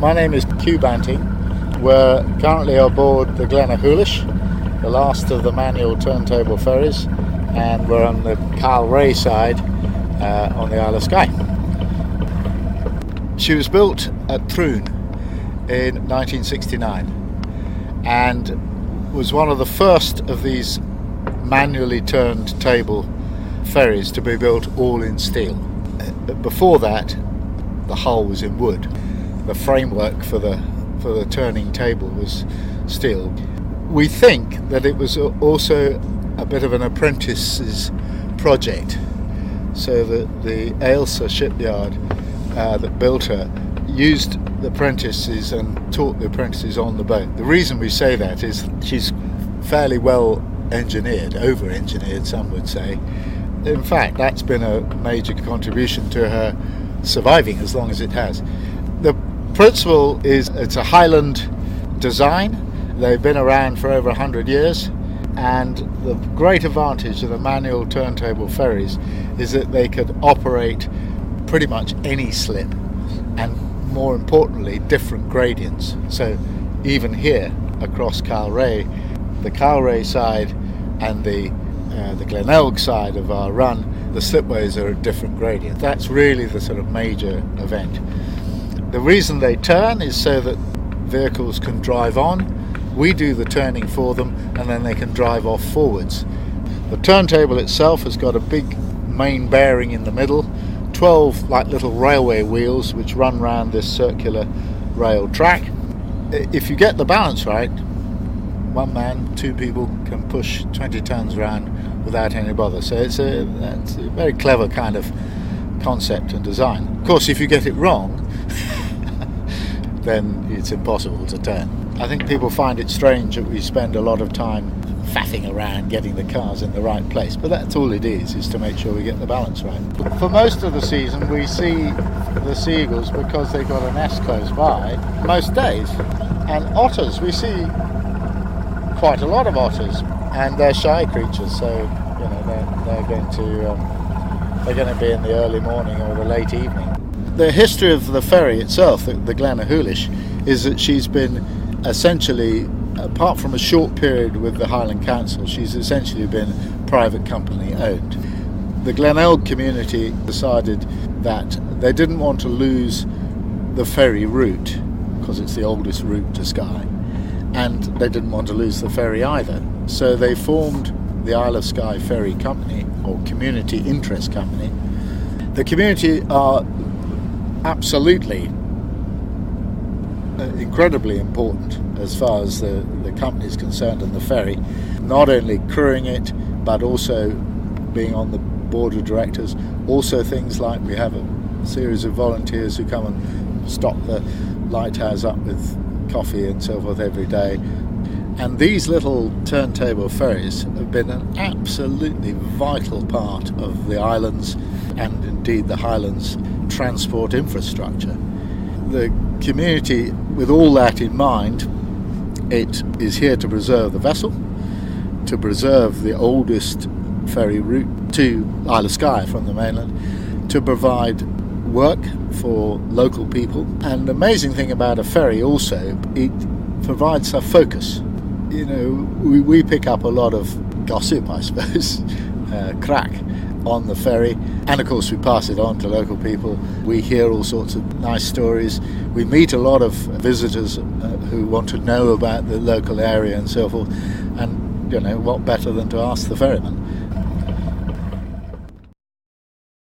My name is Hugh Banting. We're currently aboard the Glennahoolish, the last of the manual turntable ferries, and we're on the Carl Ray side on the Isle of Skye. She was built at Troon in 1969 and was one of the first of these manually turned table ferries to be built all in steel. Before that, the hull was in wood. The framework for the turning table was steel. We think that it was also a bit of an apprentice's project, so that the Ailsa shipyard that built her used the apprentices and taught the apprentices on the boat. The reason we say that is she's fairly well engineered, over-engineered some would say. In fact, that's been a major contribution to her surviving as long as it has. The principle is it's a Highland design. They've been around for over 100 years, and the great advantage of the manual turntable ferries is that they could operate pretty much any slip, and more importantly different gradients. So even here across Carl Ray, the Carl Ray side and the Glenelg side of our run, the slipways are at different gradients. That's really the sort of major event. The reason they turn is so that vehicles can drive on. We do the turning for them, and then they can drive off forwards. The turntable itself has got a big main bearing in the middle, 12 like little railway wheels which run round this circular rail track. If you get the balance right, one man, two people can push 20 tons around without any bother. So it's a very clever kind of concept and design. Of course, if you get it wrong, then it's impossible to turn. I think people find it strange that we spend a lot of time faffing around getting the cars in the right place, but that's all it is to make sure we get the balance right. For most of the season we see the seagulls because they've got a nest close by most days, and otters, we see quite a lot of otters, and they're shy creatures, so you know they're going to be in the early morning or the late evening. The history of the ferry itself, the Glennahoolish, is that she's been essentially, apart from a short period with the Highland Council, she's essentially been private company owned. The Glenelg community decided that they didn't want to lose the ferry route because it's the oldest route to Skye, and they didn't want to lose the ferry either. So they formed the Isle of Skye Ferry Company, or Community Interest Company. The community are absolutely incredibly important as far as the company is concerned, and the ferry, not only crewing it but also being on the board of directors. Also things like we have a series of volunteers who come and stock the lighthouse up with coffee and so forth every day. And these little turntable ferries have been an absolutely vital part of the islands and indeed the Highlands transport infrastructure. The community, with all that in mind, it is here to preserve the vessel, to preserve the oldest ferry route to Isle of Skye from the mainland, to provide work for local people. And the amazing thing about a ferry also, it provides a focus. You know, we pick up a lot of gossip, I suppose, crack on the ferry, and of course we pass it on to local people. We hear all sorts of nice stories. We meet a lot of visitors who want to know about the local area and so forth, and you know, what better than to ask the ferryman.